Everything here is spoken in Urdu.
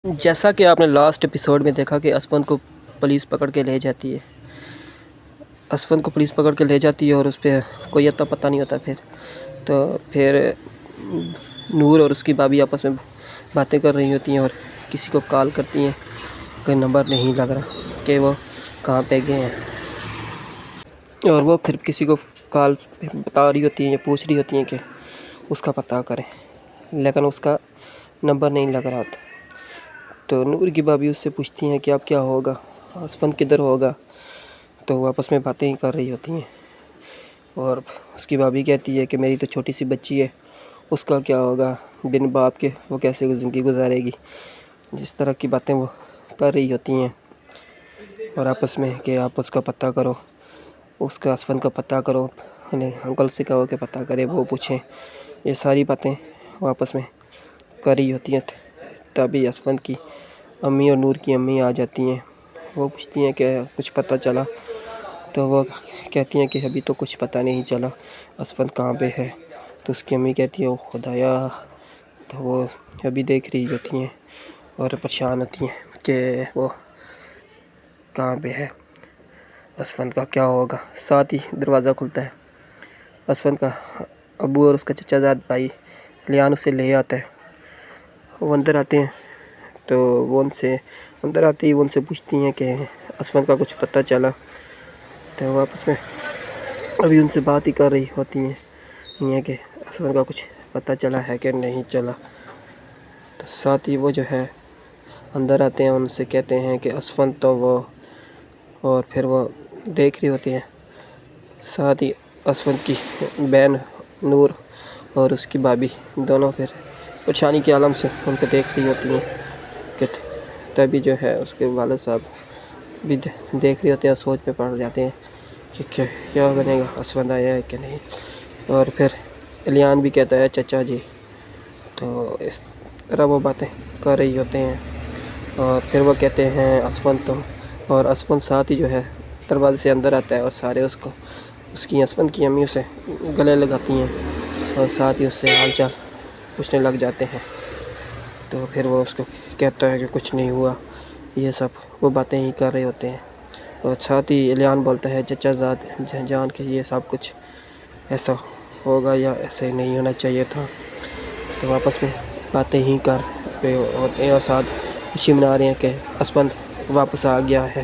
جیسا کہ آپ نے لاسٹ ایپیسوڈ میں دیکھا کہ اسفند کو پولیس پکڑ کے لے جاتی ہے اور اس پہ کوئی اتا پتہ نہیں ہوتا پھر نور اور اس کی بھابھی آپس میں باتیں کر رہی ہوتی ہیں اور کسی کو کال کرتی ہیں، کوئی نمبر نہیں لگ رہا کہ وہ کہاں پہ گئے ہیں، اور وہ پھر کسی کو کال بتا رہی ہوتی ہیں یا پوچھ رہی ہوتی ہیں کہ اس کا پتہ کریں، لیکن اس کا نمبر نہیں لگ رہا ہوتا۔ تو نور کی بھابھی اس سے پوچھتی ہیں کہ اب کیا ہوگا، اسفند کدھر ہوگا، تو وہ آپس میں باتیں ہی کر رہی ہوتی ہیں، اور اس کی بھابھی کہتی ہے کہ میری تو چھوٹی سی بچی ہے، اس کا کیا ہوگا، بن باپ کے وہ کیسے زندگی گزارے گی، جس طرح کی باتیں وہ کر رہی ہوتی ہیں، اور آپس میں کہ آپ اس کا پتہ کرو، اس کا اسفند کا پتہ کرو، انکل سے کہو کہ پتہ کرے، وہ پوچھیں، یہ ساری باتیں وہ آپس میں کر رہی ہوتی ہیں۔ تبھی اسفند کی امی اور نور کی امی آ جاتی ہیں، وہ پوچھتی ہیں کہ کچھ پتہ چلا، تو وہ کہتی ہیں کہ ابھی تو کچھ پتہ نہیں چلا اسفند کہاں پہ ہے، تو اس کی امی کہتی ہے او خدایا، تو وہ ابھی دیکھ رہی ہوتی ہیں اور پریشان ہوتی ہیں کہ وہ کہاں پہ ہے، اسفند کا کیا ہوگا۔ ساتھ ہی دروازہ کھلتا ہے، اسفند کا ابو اور اس کا چچا زاد بھائی الیان اسے لے آتا ہے، وہ اندر آتے ہیں، تو وہ اندر آتے ہی وہ ان سے پوچھتی ہیں کہ اسفند کا کچھ پتہ چلا، تو وہ آپس میں ابھی ان سے بات ہی کر رہی ہوتی ہیں یہ کہ اسفند کا کچھ پتہ چلا ہے کہ نہیں چلا۔ تو ساتھ ہی وہ جو ہے اندر آتے ہیں، ان سے کہتے ہیں کہ اسفند تو وہ، اور پھر وہ دیکھ رہی ہوتی ہیں، ساتھ ہی اسفند کی بہن نور اور اس کی بھابھی دونوں پھر پریشانی کے عالم سے ان کو دیکھ رہی ہوتی ہیں کہ تبھی جو ہے اس کے والد صاحب بھی دیکھ رہے ہوتے ہیں، سوچ میں پڑ جاتے ہیں کہ کیا بنے گا، اسفند آیا ہے کہ نہیں، اور پھر الیان بھی کہتا ہے چچا جی، تو اس طرح وہ باتیں کر رہی ہوتے ہیں، اور پھر وہ کہتے ہیں اسفند تو، اور اسفند ساتھ ہی جو ہے دروازے سے اندر آتا ہے، اور سارے اس کی اسفند کی امی اسے گلے لگاتی ہیں اور ساتھ ہی اس سے حال چال پوچھنے لگ جاتے ہیں، تو پھر وہ اس کو کہتا ہے کہ کچھ نہیں ہوا، یہ سب وہ باتیں ہی کر رہے ہوتے ہیں، اور ساتھ ہی الیان بولتا ہے چچا زاد جان کے یہ سب کچھ ایسا ہوگا یا ایسے نہیں ہونا چاہیے تھا، تو آپس میں باتیں ہی کر رہے ہوتے ہیں، اور ساتھ خوشی منا رہے ہیں کہ اسفند واپس آ گیا ہے۔